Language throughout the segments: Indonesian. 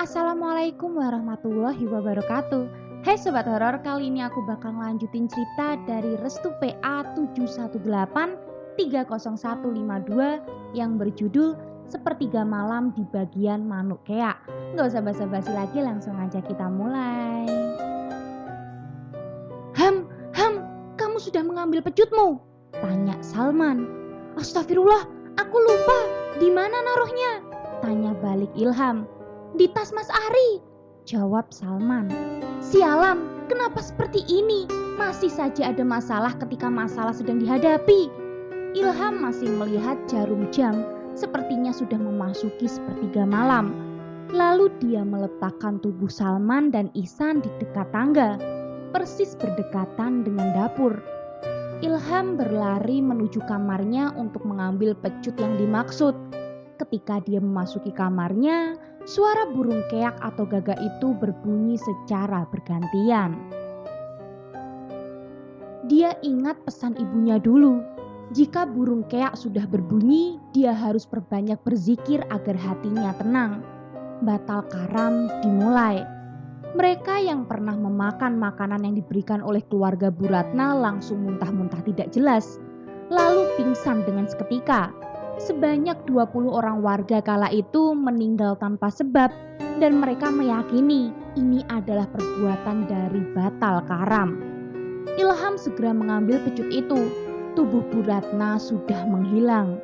Assalamualaikum warahmatullahi wabarakatuh. Hai Sobat Horor, kali ini aku bakal lanjutin cerita dari Restu PA 718-30152 yang berjudul Sepertiga Malam di Bagian Manuk Keak. Gak usah basa-basi lagi, langsung aja kita mulai. Ham, kamu sudah mengambil pecutmu? Tanya Salman. Astagfirullah, aku lupa. Di mana naruhnya? Tanya balik Ilham. Di tas Mas Ari, jawab Salman. Sialan, kenapa seperti ini? Masih saja ada masalah ketika masalah sedang dihadapi. Ilham masih melihat jarum jam, sepertinya sudah memasuki sepertiga malam. Lalu dia meletakkan tubuh Salman dan Ihsan di dekat tangga, persis berdekatan dengan dapur. Ilham berlari menuju kamarnya untuk mengambil pecut yang dimaksud. Ketika dia memasuki kamarnya, suara burung keak atau gagak itu berbunyi secara bergantian. Dia ingat pesan ibunya dulu. Jika burung keak sudah berbunyi, dia harus perbanyak berzikir agar hatinya tenang. Batal karam dimulai. Mereka yang pernah memakan makanan yang diberikan oleh keluarga Bu Ratna langsung muntah-muntah tidak jelas, lalu pingsan dengan seketika. Sebanyak 20 orang warga kala itu meninggal tanpa sebab dan mereka meyakini ini adalah perbuatan dari batal karam. Ilham segera mengambil pecut itu. Tubuh Bu Ratna sudah menghilang.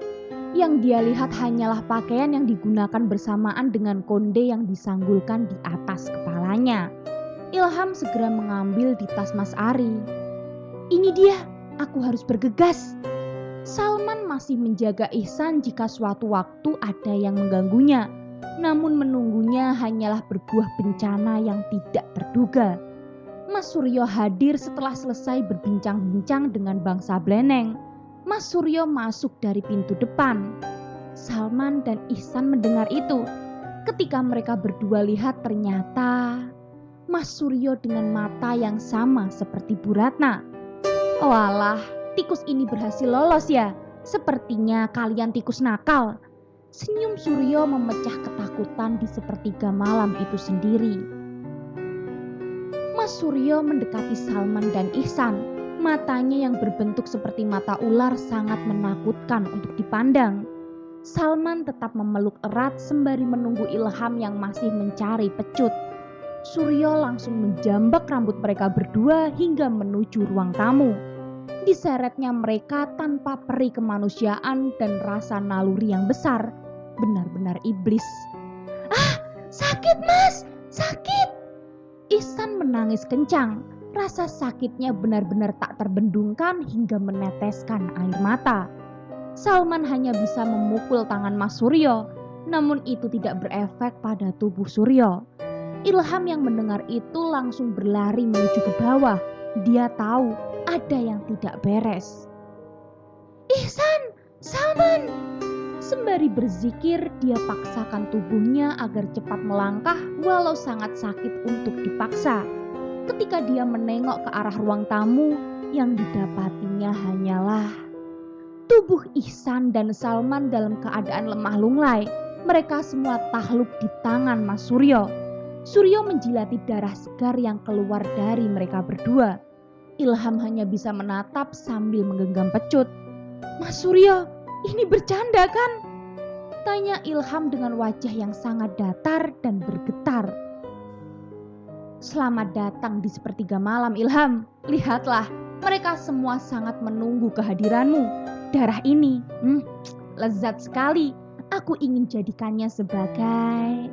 Yang dia lihat hanyalah pakaian yang digunakan bersamaan dengan konde yang disanggulkan di atas kepalanya. Ilham segera mengambil di tas Mas Ari. Ini dia, aku harus bergegas. Salman masih menjaga Ihsan jika suatu waktu ada yang mengganggunya. Namun menunggunya hanyalah berbuah bencana yang tidak terduga. Mas Suryo hadir setelah selesai berbincang-bincang dengan bangsa Bleneng. Mas Suryo masuk dari pintu depan. Salman dan Ihsan mendengar itu. Ketika mereka berdua lihat, ternyata Mas Suryo dengan mata yang sama seperti Bu Ratna. Oh alah, tikus ini berhasil lolos ya. Sepertinya kalian tikus nakal. Senyum Suryo memecah ketakutan di sepertiga malam itu sendiri. Mas Suryo mendekati Salman dan Ihsan. Matanya yang berbentuk seperti mata ular sangat menakutkan untuk dipandang. Salman tetap memeluk erat sembari menunggu Ilham yang masih mencari pecut. Suryo langsung menjambak rambut mereka berdua hingga menuju ruang tamu. Diseretnya mereka tanpa peri kemanusiaan dan rasa naluri yang besar. Benar-benar iblis. Ah, sakit mas, sakit. Ihsan menangis kencang. Rasa sakitnya benar-benar tak terbendungkan hingga meneteskan air mata. Salman hanya bisa memukul tangan Mas Suryo, namun itu tidak berefek pada tubuh Suryo. Ilham yang mendengar itu langsung berlari menuju ke bawah. Dia tahu ada yang tidak beres. Ihsan, Salman. Sembari berzikir, dia paksakan tubuhnya agar cepat melangkah walau sangat sakit untuk dipaksa. Ketika dia menengok ke arah ruang tamu, yang didapatinya hanyalah tubuh Ihsan dan Salman dalam keadaan lemah lunglai. Mereka semua takluk di tangan Mas Suryo. Suryo menjilati darah segar yang keluar dari mereka berdua. Ilham hanya bisa menatap sambil menggenggam pecut. Mas Suryo, ini bercanda kan? Tanya Ilham dengan wajah yang sangat datar dan bergetar. Selamat datang di sepertiga malam Ilham. Lihatlah, mereka semua sangat menunggu kehadiranmu. Darah ini, lezat sekali. Aku ingin jadikannya sebagai...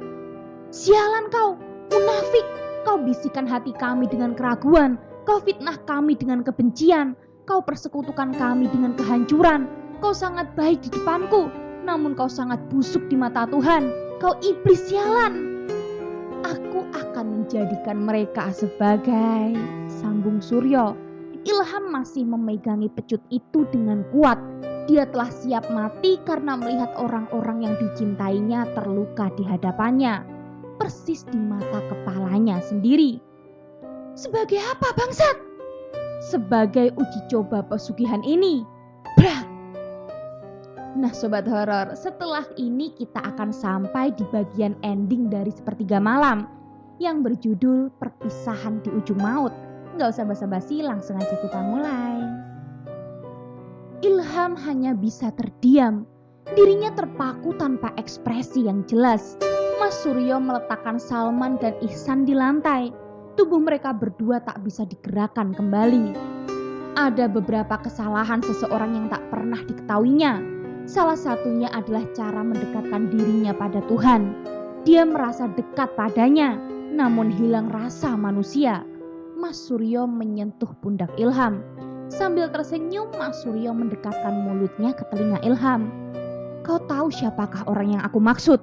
Sialan kau, munafik. Kau bisikan hati kami dengan keraguan. Kau fitnah kami dengan kebencian. Kau persekutukan kami dengan kehancuran. Kau sangat baik di depanku, namun kau sangat busuk di mata Tuhan. Kau iblis sialan. Aku akan menjadikan mereka sebagai... Sambung Suryo. Ilham masih memegangi pecut itu dengan kuat. Dia telah siap mati karena melihat orang-orang yang dicintainya terluka di hadapannya. Persis di mata kepalanya sendiri. Sebagai apa bangsat? Sebagai uji coba pesugihan ini. Brak! Nah sobat horor, setelah ini kita akan sampai di bagian ending dari Sepertiga Malam yang berjudul Perpisahan di Ujung Maut. Nggak usah basa-basi, langsung aja kita mulai. Ilham hanya bisa terdiam. Dirinya terpaku tanpa ekspresi yang jelas. Mas Suryo meletakkan Salman dan Ihsan di lantai. Tubuh mereka berdua tak bisa digerakkan kembali. Ada beberapa kesalahan seseorang yang tak pernah diketahuinya. Salah satunya adalah cara mendekatkan dirinya pada Tuhan. Dia merasa dekat padanya, namun hilang rasa manusia. Mas Suryo menyentuh pundak Ilham. Sambil tersenyum, Mas Suryo mendekatkan mulutnya ke telinga Ilham. Kau tahu siapakah orang yang aku maksud?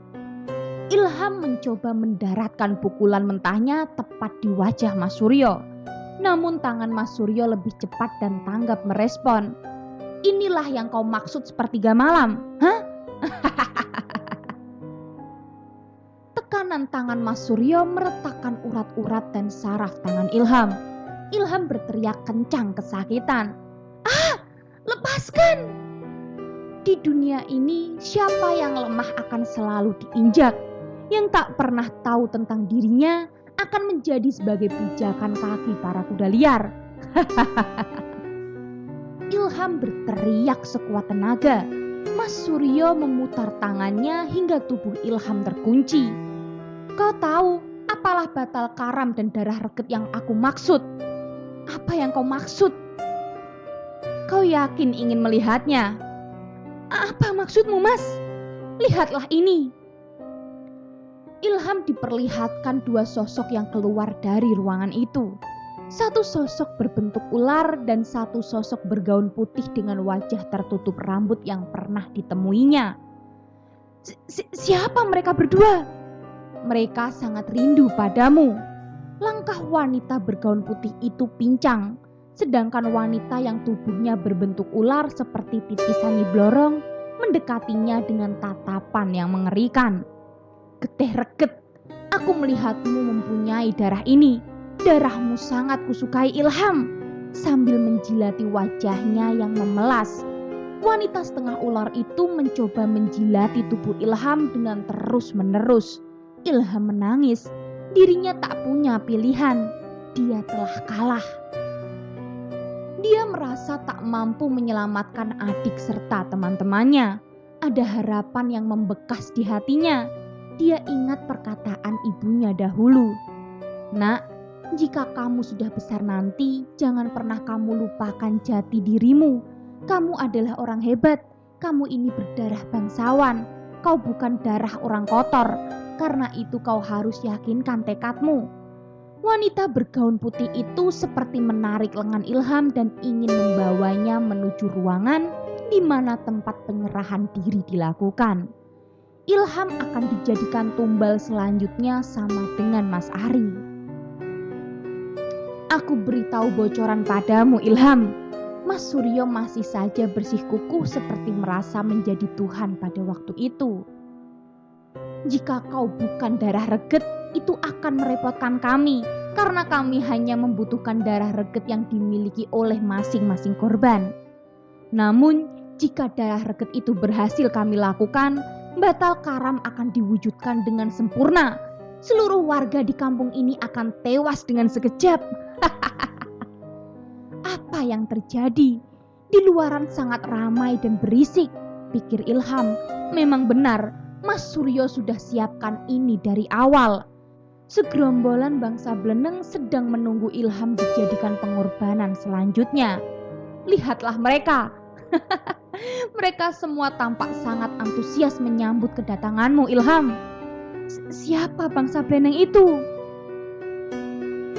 Ilham mencoba mendaratkan pukulan mentahnya tepat di wajah Mas Suryo. Namun tangan Mas Suryo lebih cepat dan tanggap merespon. Inilah yang kau maksud Sepertiga Malam, hah? Tekanan tangan Mas Suryo meretakkan urat-urat dan saraf tangan Ilham. Ilham berteriak kencang kesakitan. Ah, lepaskan! Di dunia ini, siapa yang lemah akan selalu diinjak. Yang tak pernah tahu tentang dirinya akan menjadi sebagai pijakan kaki para kuda liar. Ilham berteriak sekuat tenaga. Mas Suryo memutar tangannya hingga tubuh Ilham terkunci. Kau tahu apalah batal karam dan darah reget yang aku maksud? Apa yang kau maksud? Kau yakin ingin melihatnya? Apa maksudmu, Mas? Lihatlah ini. Ilham diperlihatkan dua sosok yang keluar dari ruangan itu. Satu sosok berbentuk ular dan satu sosok bergaun putih dengan wajah tertutup rambut yang pernah ditemuinya. Siapa mereka berdua? Mereka sangat rindu padamu. Langkah wanita bergaun putih itu pincang, sedangkan wanita yang tubuhnya berbentuk ular seperti titisan Nyi Blorong mendekatinya dengan tatapan yang mengerikan. Geteh reget, aku melihatmu mempunyai darah ini. Darahmu sangat kusukai, Ilham. Sambil menjilati wajahnya yang memelas, wanita setengah ular itu mencoba menjilati tubuh Ilham dengan terus-menerus. Ilham menangis. Dirinya tak punya pilihan. Dia telah kalah. Dia merasa tak mampu menyelamatkan adik serta teman-temannya. Ada harapan yang membekas di hatinya. Dia ingat perkataan ibunya dahulu. Nak, jika kamu sudah besar nanti, jangan pernah kamu lupakan jati dirimu. Kamu adalah orang hebat. Kamu ini berdarah bangsawan. Kau bukan darah orang kotor. Karena itu kau harus yakinkan tekadmu. Wanita bergaun putih itu seperti menarik lengan Ilham dan ingin membawanya menuju ruangan di mana tempat penyerahan diri dilakukan. Ilham akan dijadikan tumbal selanjutnya sama dengan Mas Ari. Aku beritahu bocoran padamu, Ilham. Mas Suryo masih saja bersikukuh seperti merasa menjadi Tuhan pada waktu itu. Jika kau bukan darah reget, itu akan merepotkan kami, karena kami hanya membutuhkan darah reget yang dimiliki oleh masing-masing korban. Namun, jika darah reget itu berhasil kami lakukan, batal karam akan diwujudkan dengan sempurna. Seluruh warga di kampung ini akan tewas dengan sekejap. Apa yang terjadi? Di luaran sangat ramai dan berisik, pikir Ilham. Memang benar, Mas Suryo sudah siapkan ini dari awal. Segerombolan bangsa Bleneng sedang menunggu Ilham dijadikan pengorbanan selanjutnya. Lihatlah mereka. Mereka semua tampak sangat antusias menyambut kedatanganmu, Ilham. Siapa bangsa Bleneng itu?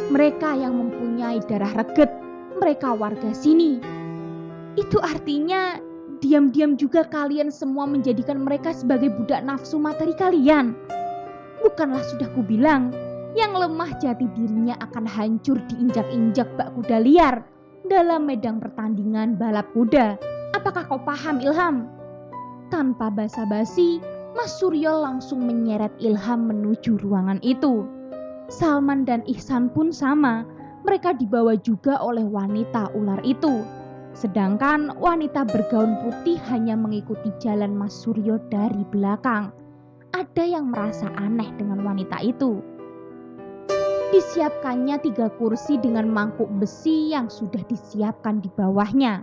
Mereka yang mempunyai darah reget. Mereka warga sini. Itu artinya diam-diam juga kalian semua menjadikan mereka sebagai budak nafsu materi kalian. Bukanlah sudah kubilang, yang lemah jati dirinya akan hancur diinjak-injak bak kuda liar dalam medan pertandingan balap kuda. Apakah kau paham, Ilham? Tanpa basa-basi, Mas Suryo langsung menyeret Ilham menuju ruangan itu. Salman dan Ihsan pun sama. Mereka dibawa juga oleh wanita ular itu. Sedangkan wanita bergaun putih hanya mengikuti jalan Mas Suryo dari belakang. Ada yang merasa aneh dengan wanita itu. Disiapkannya 3 kursi dengan mangkuk besi yang sudah disiapkan di bawahnya.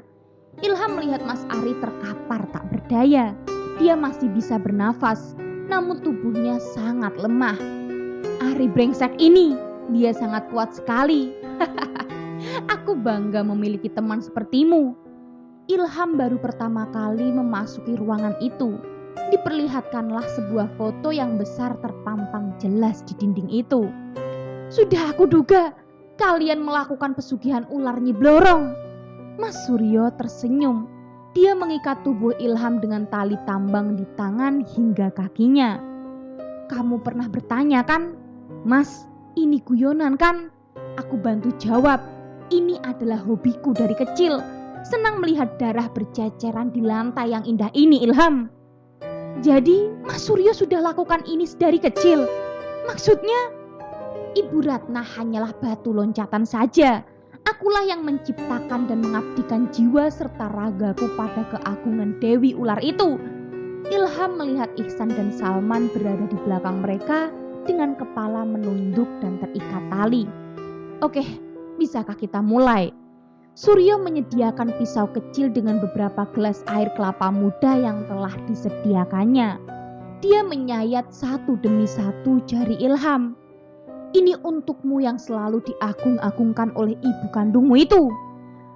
Ilham melihat Mas Ari terkapar tak berdaya. Dia masih bisa bernafas, namun tubuhnya sangat lemah. Ari brengsek ini, dia sangat kuat sekali. Aku bangga memiliki teman sepertimu. Ilham baru pertama kali memasuki ruangan itu. Diperlihatkanlah sebuah foto yang besar terpampang jelas di dinding itu. Sudah aku duga, kalian melakukan pesugihan ular Nyi Blorong. Mas Suryo tersenyum. Dia mengikat tubuh Ilham dengan tali tambang di tangan hingga kakinya. Kamu pernah bertanya kan? Mas, ini guyonan kan? Aku bantu jawab. Ini adalah hobiku dari kecil. Senang melihat darah berceceran di lantai yang indah ini, Ilham. Jadi, Mas Suryo sudah lakukan ini dari kecil? Maksudnya? Ibu Ratna hanyalah batu loncatan saja. Akulah yang menciptakan dan mengabdikan jiwa serta ragaku pada keagungan Dewi Ular itu. Ilham melihat Ihsan dan Salman berada di belakang mereka dengan kepala menunduk dan terikat tali. Oke, bisakah kita mulai? Suryo menyediakan pisau kecil dengan beberapa gelas air kelapa muda yang telah disediakannya. Dia menyayat satu demi satu jari Ilham. Ini untukmu yang selalu diagung-agungkan oleh ibu kandungmu itu.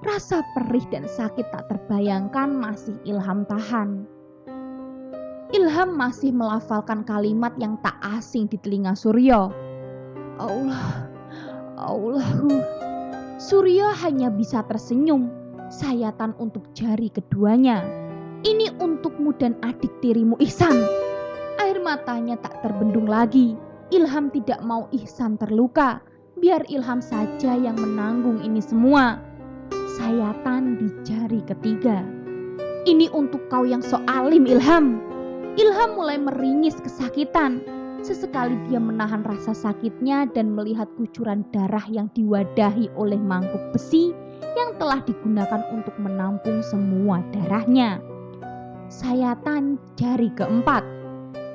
Rasa perih dan sakit tak terbayangkan masih Ilham tahan. Ilham masih melafalkan kalimat yang tak asing di telinga Suryo. Allahu. Suryo hanya bisa tersenyum, sayatan untuk jari keduanya. Ini untukmu dan adik tirimu Ihsan. Air matanya tak terbendung lagi. Ilham tidak mau Ihsan terluka. Biar Ilham saja yang menanggung ini semua. Sayatan di jari ketiga. Ini untuk kau yang sok alim, Ilham. Ilham mulai meringis kesakitan. Sesekali dia menahan rasa sakitnya dan melihat kucuran darah yang diwadahi oleh mangkuk besi yang telah digunakan untuk menampung semua darahnya. Sayatan jari keempat.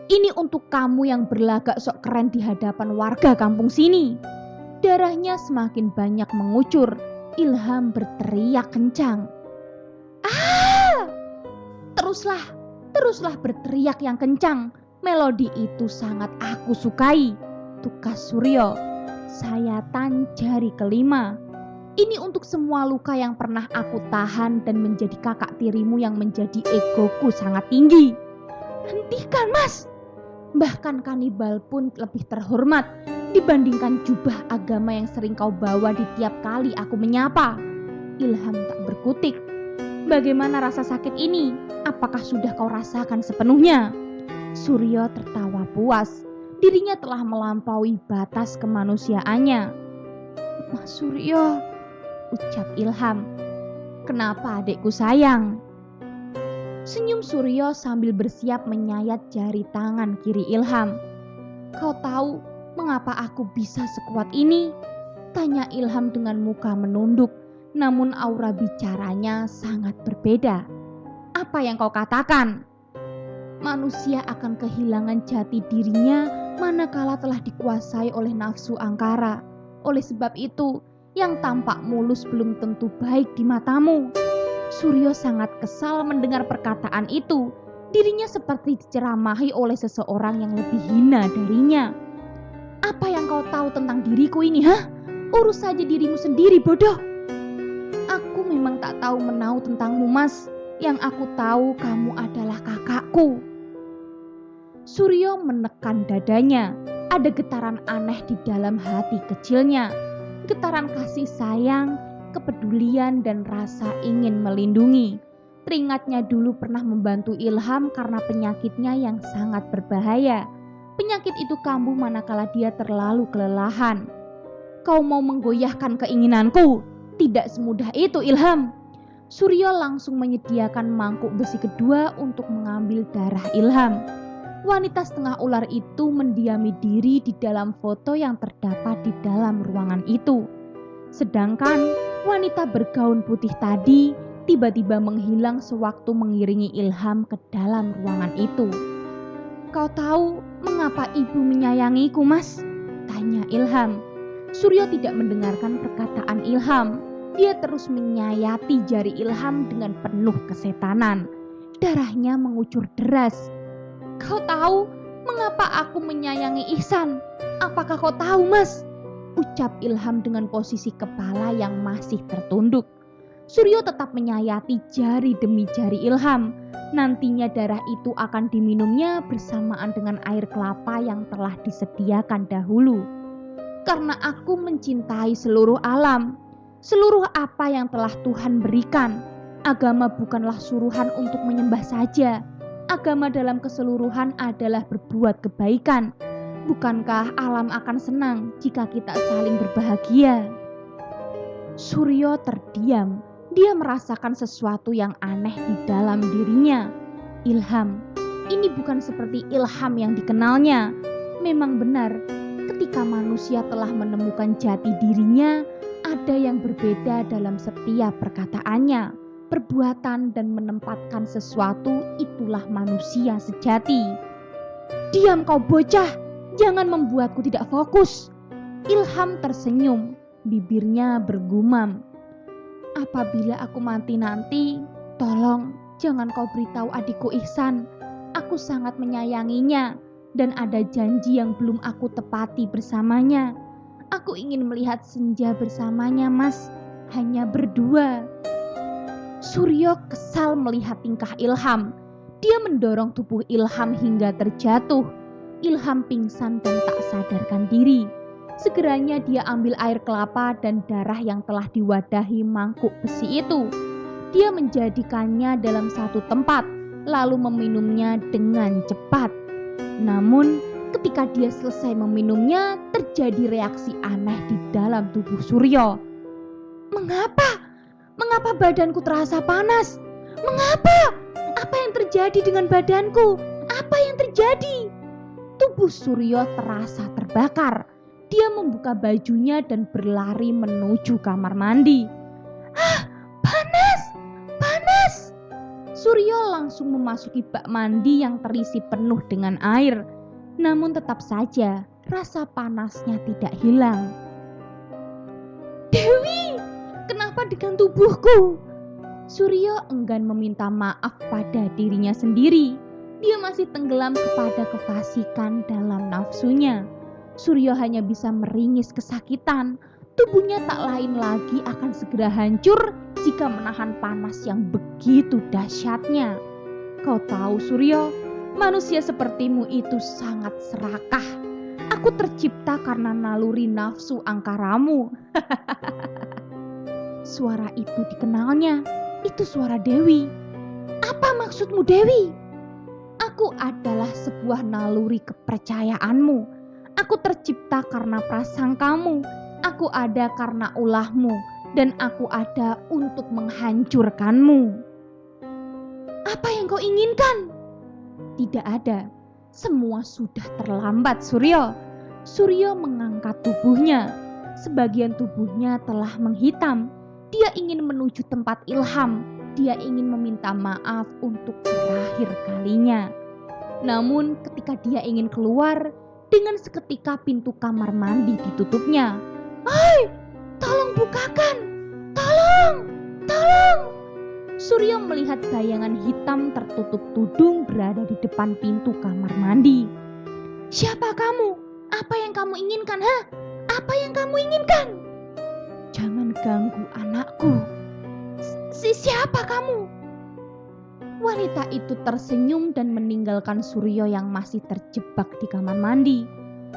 Ini untuk kamu yang berlagak sok keren di hadapan warga kampung sini. Darahnya semakin banyak mengucur. Ilham berteriak kencang. Ah! Teruslah berteriak yang kencang. Melodi itu sangat aku sukai. Tukas Suryo. Sayatan jari kelima. Ini untuk semua luka yang pernah aku tahan dan menjadi kakak tirimu yang menjadi egoku sangat tinggi. Hentikan, Mas! Bahkan kanibal pun lebih terhormat dibandingkan jubah agama yang sering kau bawa di tiap kali aku menyapa. Ilham tak berkutik. Bagaimana rasa sakit ini? Apakah sudah kau rasakan sepenuhnya? Suryo tertawa puas. Dirinya telah melampaui batas kemanusiaannya. Mas Suryo, ucap Ilham. Kenapa adikku sayang? Senyum Suryo sambil bersiap menyayat jari tangan kiri Ilham. Kau tahu mengapa aku bisa sekuat ini? Tanya Ilham dengan muka menunduk, namun aura bicaranya sangat berbeda. Apa yang kau katakan? Manusia akan kehilangan jati dirinya manakala telah dikuasai oleh nafsu angkara. Oleh sebab itu, yang tampak mulus belum tentu baik di matamu. Suryo sangat kesal mendengar perkataan itu. Dirinya seperti diceramahi oleh seseorang yang lebih hina darinya. Apa yang kau tahu tentang diriku ini, hah? Urus saja dirimu sendiri, bodoh. Aku memang tak tahu menau tentangmu, Mas. Yang aku tahu kamu adalah kakakku. Suryo menekan dadanya. Ada getaran aneh di dalam hati kecilnya. Getaran kasih sayang, kepedulian dan rasa ingin melindungi. Teringatnya dulu pernah membantu Ilham karena penyakitnya yang sangat berbahaya. Penyakit itu kambuh manakala dia terlalu kelelahan. Kau mau menggoyahkan keinginanku? Tidak semudah itu, Ilham. Suryo langsung menyediakan mangkuk besi kedua untuk mengambil darah Ilham. Wanita setengah ular itu mendiami diri di dalam foto yang terdapat di dalam ruangan itu. Sedangkan wanita bergaun putih tadi tiba-tiba menghilang sewaktu mengiringi Ilham ke dalam ruangan itu. "Kau tahu mengapa ibu menyayangiku, Mas?" tanya Ilham. Suryo tidak mendengarkan perkataan Ilham. Dia terus menyayati jari Ilham dengan penuh kesetanan. Darahnya mengucur deras. "Kau tahu mengapa aku menyayangi Ihsan? Apakah kau tahu, Mas?" ucap Ilham dengan posisi kepala yang masih tertunduk. Suryo tetap menyayati jari demi jari Ilham. Nantinya darah itu akan diminumnya bersamaan dengan air kelapa yang telah disediakan dahulu. "Karena aku mencintai seluruh alam, seluruh apa yang telah Tuhan berikan. Agama bukanlah suruhan untuk menyembah saja. Agama dalam keseluruhan adalah berbuat kebaikan. Bukankah alam akan senang jika kita saling berbahagia?" Suryo terdiam. Dia merasakan sesuatu yang aneh di dalam dirinya. Ilham, ini bukan seperti Ilham yang dikenalnya. Memang benar, ketika manusia telah menemukan jati dirinya, ada yang berbeda dalam setiap perkataannya, perbuatan, dan menempatkan sesuatu. Itulah manusia sejati. "Diam kau bocah, jangan membuatku tidak fokus." Ilham tersenyum, bibirnya bergumam, "Apabila aku mati nanti, tolong jangan kau beritahu adikku Ihsan. Aku sangat menyayanginya dan ada janji yang belum aku tepati bersamanya. Aku ingin melihat senja bersamanya, Mas, hanya berdua." Suryo kesal melihat tingkah Ilham. Dia mendorong tubuh Ilham hingga terjatuh. Ilham pingsan dan tak sadarkan diri. Segeranya dia ambil air kelapa dan darah yang telah diwadahi mangkuk besi itu. Dia menjadikannya dalam satu tempat, lalu meminumnya dengan cepat. Namun, ketika dia selesai meminumnya, terjadi reaksi aneh di dalam tubuh Suryo. "Mengapa? Mengapa badanku terasa panas? Mengapa? Apa yang terjadi dengan badanku? Apa yang terjadi?" Tubuh Suryo terasa terbakar. Dia membuka bajunya dan berlari menuju kamar mandi. "Ah, panas! Panas!" Suryo langsung memasuki bak mandi yang terisi penuh dengan air. Namun tetap saja rasa panasnya tidak hilang. "Dewi, kenapa dengan tubuhku?" Suryo enggan meminta maaf pada dirinya sendiri. Dia masih tenggelam kepada kefasikan dalam nafsunya. Suryo hanya bisa meringis kesakitan. Tubuhnya tak lain lagi akan segera hancur jika menahan panas yang begitu dahsyatnya. "Kau tahu, Suryo, manusia sepertimu itu sangat serakah. Aku tercipta karena naluri nafsu angkaramu." Suara itu dikenalnya. Itu suara Dewi. "Apa maksudmu, Dewi?" "Aku adalah sebuah naluri kepercayaanmu. Aku tercipta karena prasangkamu. Aku ada karena ulahmu. Dan aku ada untuk menghancurkanmu." "Apa yang kau inginkan?" "Tidak ada. Semua sudah terlambat, Suryo." Suryo mengangkat tubuhnya. Sebagian tubuhnya telah menghitam. Dia ingin menuju tempat Ilham. Dia ingin meminta maaf untuk terakhir kalinya. Namun ketika dia ingin keluar, dengan seketika pintu kamar mandi ditutupnya. "Hai, tolong bukakan! Tolong! Tolong!" Suryo melihat bayangan hitam tertutup tudung berada di depan pintu kamar mandi. "Siapa kamu? Apa yang kamu inginkan, ha? Apa yang kamu inginkan?" "Jangan ganggu anakku." Siapa kamu?" Wanita itu tersenyum dan meninggalkan Suryo yang masih terjebak di kamar mandi.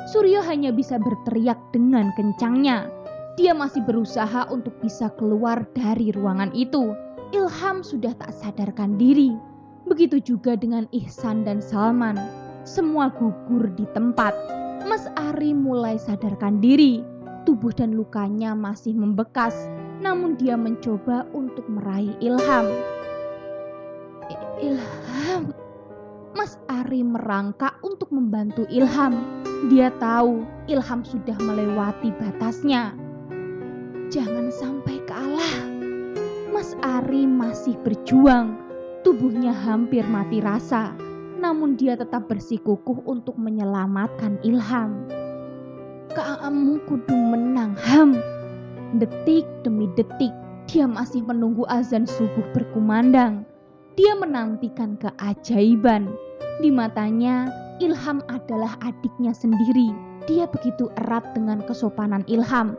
Suryo hanya bisa berteriak dengan kencangnya. Dia masih berusaha untuk bisa keluar dari ruangan itu. Ilham sudah tak sadarkan diri. Begitu juga dengan Ihsan dan Salman. Semua gugur di tempat. Mas Ari mulai sadarkan diri. Tubuh dan lukanya masih membekas, namun dia mencoba untuk meraih Ilham. "Ilham." Mas Ari merangkak untuk membantu Ilham. Dia tahu Ilham sudah melewati batasnya. "Jangan sampai kalah." Mas Ari masih berjuang. Tubuhnya hampir mati rasa, namun dia tetap bersikukuh untuk menyelamatkan Ilham. Kamu kudu menang, Ham. Detik demi detik, dia masih menunggu azan subuh berkumandang. Dia menantikan keajaiban. Di matanya, Ilham adalah adiknya sendiri. Dia begitu erat dengan kesopanan Ilham.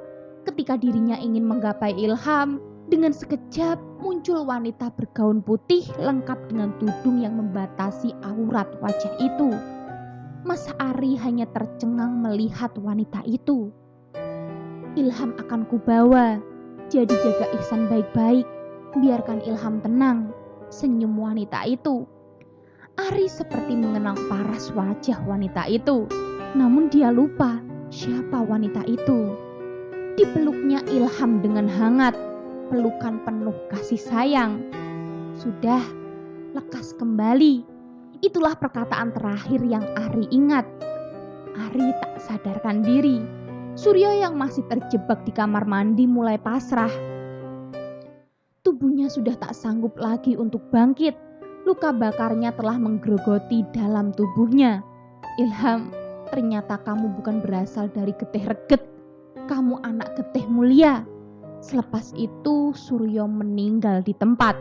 Ketika dirinya ingin menggapai Ilham, dengan sekejap muncul wanita bergaun putih lengkap dengan tudung yang membatasi aurat wajah itu. Mas Ari hanya tercengang melihat wanita itu. Ilham akan kubawa, jadi jaga Ihsan baik-baik, biarkan Ilham tenang, senyum wanita itu. Ari seperti mengenang paras wajah wanita itu, namun dia lupa siapa wanita itu. Dipeluknya Ilham dengan hangat, pelukan penuh kasih sayang. Sudah, lekas kembali. Itulah perkataan terakhir yang Ari ingat. Ari tak sadarkan diri. Suryo yang masih terjebak di kamar mandi mulai pasrah. Tubuhnya sudah tak sanggup lagi untuk bangkit. Luka bakarnya telah menggerogoti dalam tubuhnya. Ilham, ternyata kamu bukan berasal dari getih reget. Kamu anak getih mulia. Selepas itu Suryo meninggal di tempat.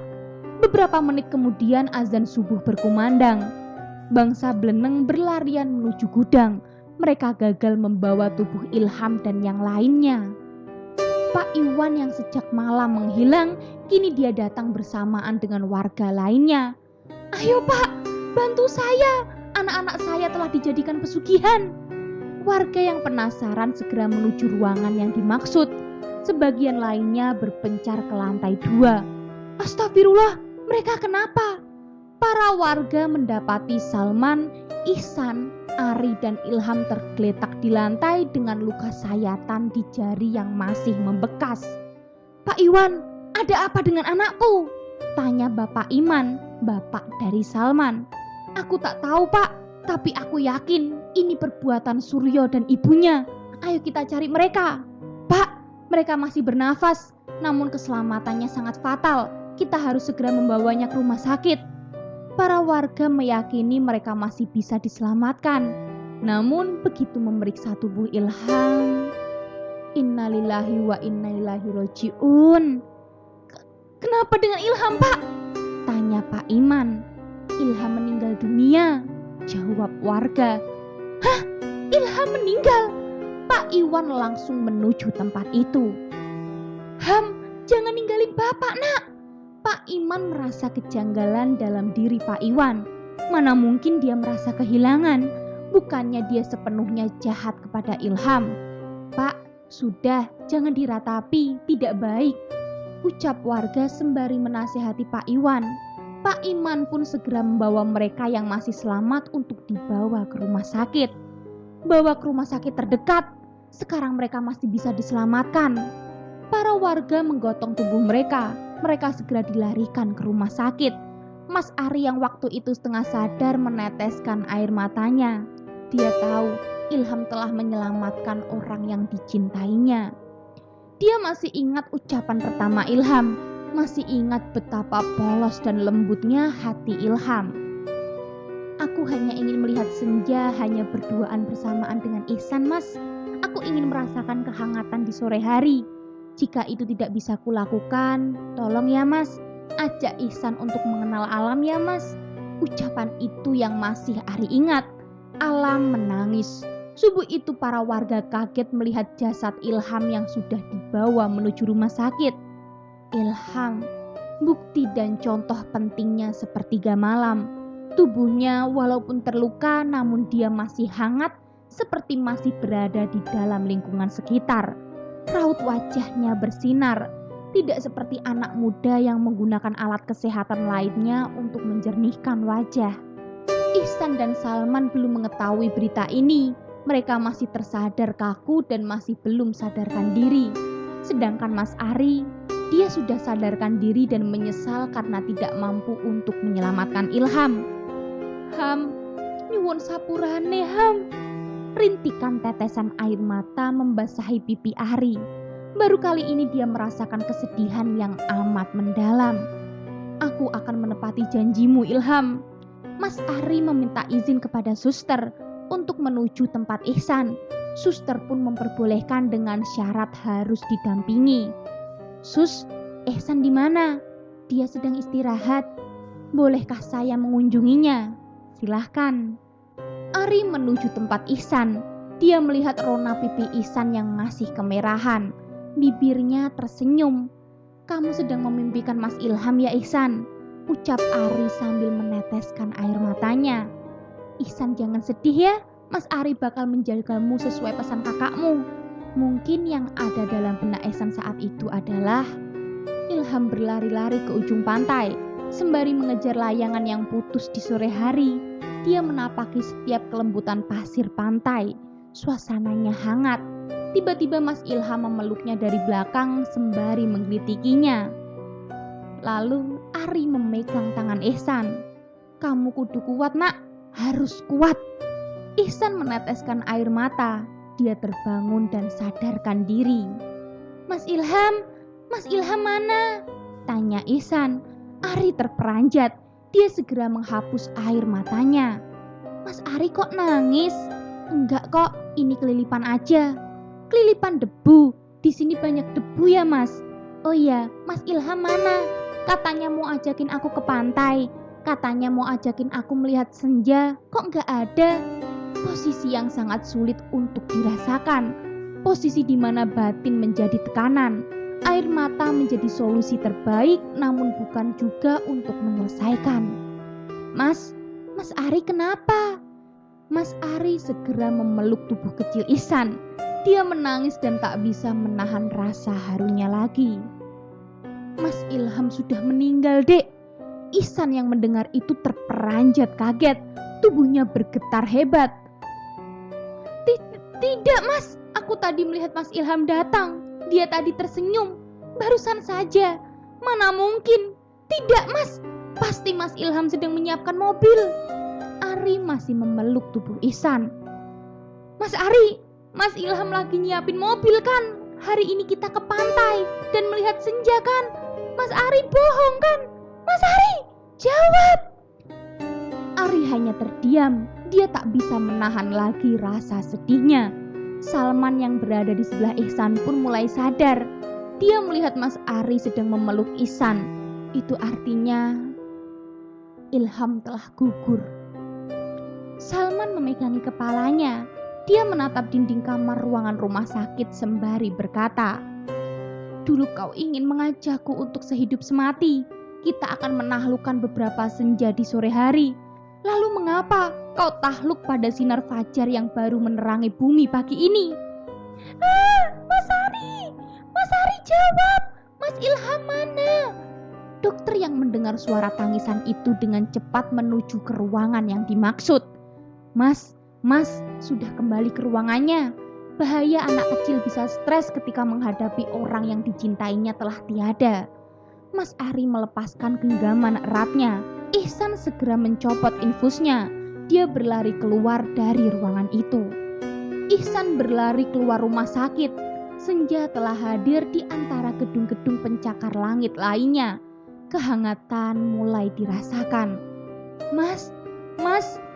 Beberapa menit kemudian azan subuh berkumandang. Bangsa Bleneng berlarian menuju gudang. Mereka gagal membawa tubuh Ilham dan yang lainnya. Pak Iwan yang sejak malam menghilang, kini dia datang bersamaan dengan warga lainnya. Ayo Pak, bantu saya. Anak-anak saya telah dijadikan pesugihan. Warga yang penasaran segera menuju ruangan yang dimaksud. Sebagian lainnya berpencar ke lantai 2. Astagfirullah, mereka kenapa? Para warga mendapati Salman, Ihsan, Ari dan Ilham tergeletak di lantai dengan luka sayatan di jari yang masih membekas. Pak Iwan, ada apa dengan anakku? Tanya Bapak Iman, bapak dari Salman. Aku tak tahu Pak, tapi aku yakin ini perbuatan Suryo dan ibunya. Ayo kita cari mereka. Pak, mereka masih bernafas, namun keselamatannya sangat fatal. Kita harus segera membawanya ke rumah sakit. Para warga meyakini mereka masih bisa diselamatkan. Namun begitu memeriksa tubuh Ilham, innalillahi wa inna ilaihi roji'un. Kenapa dengan Ilham Pak? Tanya Pak Iman. Ilham meninggal dunia, jawab warga. Hah? Ilham meninggal? Pak Iwan langsung menuju tempat itu. Ham, jangan ninggalin bapak nak. Pak Iman merasa kejanggalan dalam diri Pak Iwan. Mana mungkin dia merasa kehilangan. Bukannya dia sepenuhnya jahat kepada Ilham. Pak, sudah, jangan diratapi, tidak baik. Ucap warga sembari menasihati Pak Iwan. Pak Iman pun segera membawa mereka yang masih selamat untuk dibawa ke rumah sakit. Bawa ke rumah sakit terdekat. Sekarang mereka masih bisa diselamatkan. Para warga menggotong tubuh mereka. Mereka segera dilarikan ke rumah sakit. Mas Ari yang waktu itu setengah sadar meneteskan air matanya. Dia tahu Ilham telah menyelamatkan orang yang dicintainya. Dia masih ingat ucapan pertama Ilham. Masih ingat betapa polos dan lembutnya hati Ilham. Aku hanya ingin melihat senja hanya berduaan bersamaan dengan Ihsan, Mas. Aku ingin merasakan kehangatan di sore hari. Jika itu tidak bisa kulakukan, tolong ya Mas, ajak Ihsan untuk mengenal alam ya Mas. Ucapan itu yang masih Ari ingat. Alam menangis. Subuh itu para warga kaget melihat jasad Ilham yang sudah dibawa menuju rumah sakit. Ilham, bukti dan contoh pentingnya sepertiga malam. Tubuhnya walaupun terluka namun dia masih hangat seperti masih berada di dalam lingkungan sekitar. Raut wajahnya bersinar, tidak seperti anak muda yang menggunakan alat kesehatan lainnya untuk menjernihkan wajah. Ihsan dan Salman belum mengetahui berita ini. Mereka masih tersadar kaku dan masih belum sadarkan diri. Sedangkan Mas Ari, dia sudah sadarkan diri dan menyesal karena tidak mampu untuk menyelamatkan Ilham. Ham, nyuwun sapurane Ham. Rintikan tetesan air mata membasahi pipi Ari. Baru kali ini dia merasakan kesedihan yang amat mendalam. "Aku akan menepati janjimu, Ilham." Mas Ari meminta izin kepada suster untuk menuju tempat Ihsan. Suster pun memperbolehkan dengan syarat harus didampingi. "Sus, Ihsan di mana? Dia sedang istirahat. Bolehkah saya mengunjunginya? Silahkan." Ari menuju tempat Ihsan. Dia melihat rona pipi Ihsan yang masih kemerahan. Bibirnya tersenyum. "Kamu sedang memimpikan Mas Ilham ya, Ihsan?" ucap Ari sambil meneteskan air matanya. "Ihsan, jangan sedih ya. Mas Ari bakal menjagamu sesuai pesan kakakmu." Mungkin yang ada dalam benak Ihsan saat itu adalah Ilham berlari-lari ke ujung pantai. Sembari mengejar layangan yang putus di sore hari, dia menapaki setiap kelembutan pasir pantai. Suasananya hangat. Tiba-tiba Mas Ilham memeluknya dari belakang sembari menggelitikinya. Lalu Ari memegang tangan Ihsan. "Kamu kudu kuat, nak. Harus kuat." Ihsan meneteskan air mata. Dia terbangun dan sadarkan diri. Mas Ilham mana?" tanya Ihsan. Ari terperanjat. Dia segera menghapus air matanya. "Mas Ari kok nangis?" "Enggak kok, ini kelilipan aja." "Kelilipan debu? Di sini banyak debu ya, Mas?" "Oh iya, Mas Ilham mana? Katanya mau ajakin aku ke pantai. Katanya mau ajakin aku melihat senja. Kok nggak ada?" Posisi yang sangat sulit untuk dirasakan. Posisi di mana batin menjadi tekanan. Air mata menjadi solusi terbaik, namun bukan juga untuk menyelesaikan. Mas Ari kenapa?" Mas Ari segera memeluk tubuh kecil Ihsan. Dia menangis dan tak bisa menahan rasa harunya lagi. "Mas Ilham sudah meninggal, Dek." Ihsan yang mendengar itu terperanjat kaget. Tubuhnya bergetar hebat. Tidak, Mas. Aku tadi melihat Mas Ilham datang. Dia tadi tersenyum. Barusan saja. Mana mungkin? Tidak, Mas. Pasti Mas Ilham sedang menyiapkan mobil." Ari masih memeluk tubuh Ihsan. "Mas Ari, Mas Ilham lagi nyiapin mobil kan? Hari ini kita ke pantai dan melihat senja kan? Mas Ari bohong kan? Mas Ari, jawab!" Ari hanya terdiam. Dia tak bisa menahan lagi rasa sedihnya. Salman yang berada di sebelah Ihsan pun mulai sadar. Dia melihat Mas Ari sedang memeluk Ihsan. Itu artinya Ilham telah gugur. Salman memegangi kepalanya. Dia menatap dinding kamar ruangan rumah sakit sembari berkata, "Dulu kau ingin mengajakku untuk sehidup semati. Kita akan menaklukkan beberapa senja di sore hari. Lalu mengapa kau takluk pada sinar fajar yang baru menerangi bumi pagi ini?" Mas Ari jawab. Mas Ilham mana?" Dokter yang mendengar suara tangisan itu dengan cepat menuju ke ruangan yang dimaksud. Mas, sudah kembali ke ruangannya. Bahaya anak kecil bisa stres ketika menghadapi orang yang dicintainya telah tiada." Mas Ari melepaskan genggaman eratnya. Ihsan segera mencopot infusnya. Dia berlari keluar dari ruangan itu. Ihsan berlari keluar rumah sakit. Senja telah hadir di antara gedung-gedung pencakar langit lainnya. Kehangatan mulai dirasakan. Mas,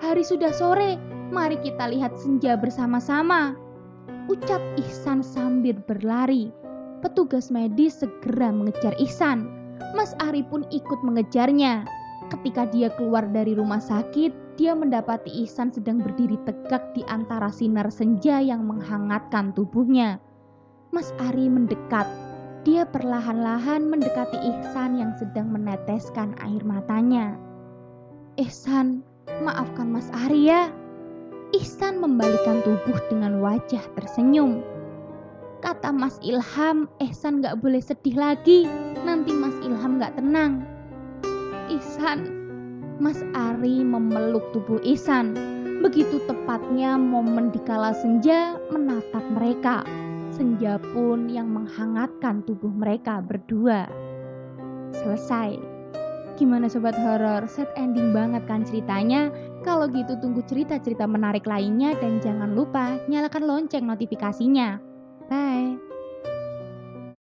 hari sudah sore. Mari kita lihat senja bersama-sama," ucap Ihsan sambil berlari. Petugas medis segera mengejar Ihsan. Mas Ari pun ikut mengejarnya. Ketika dia keluar dari rumah sakit, dia mendapati Ihsan sedang berdiri tegak di antara sinar senja yang menghangatkan tubuhnya. Mas Ari mendekat. Dia perlahan-lahan mendekati Ihsan yang sedang meneteskan air matanya. "Ihsan, maafkan Mas Ari ya." Ihsan membalikkan tubuh dengan wajah tersenyum. "Kata Mas Ilham, Ihsan gak boleh sedih lagi. Nanti Mas Ilham gak tenang." "Ihsan." Mas Ari memeluk tubuh Ihsan. Begitu tepatnya momen dikala senja menatap mereka. Senja pun yang menghangatkan tubuh mereka berdua. Selesai. Gimana sobat horor? Sad ending banget kan ceritanya? Kalau gitu tunggu cerita-cerita menarik lainnya dan jangan lupa nyalakan lonceng notifikasinya. Bye.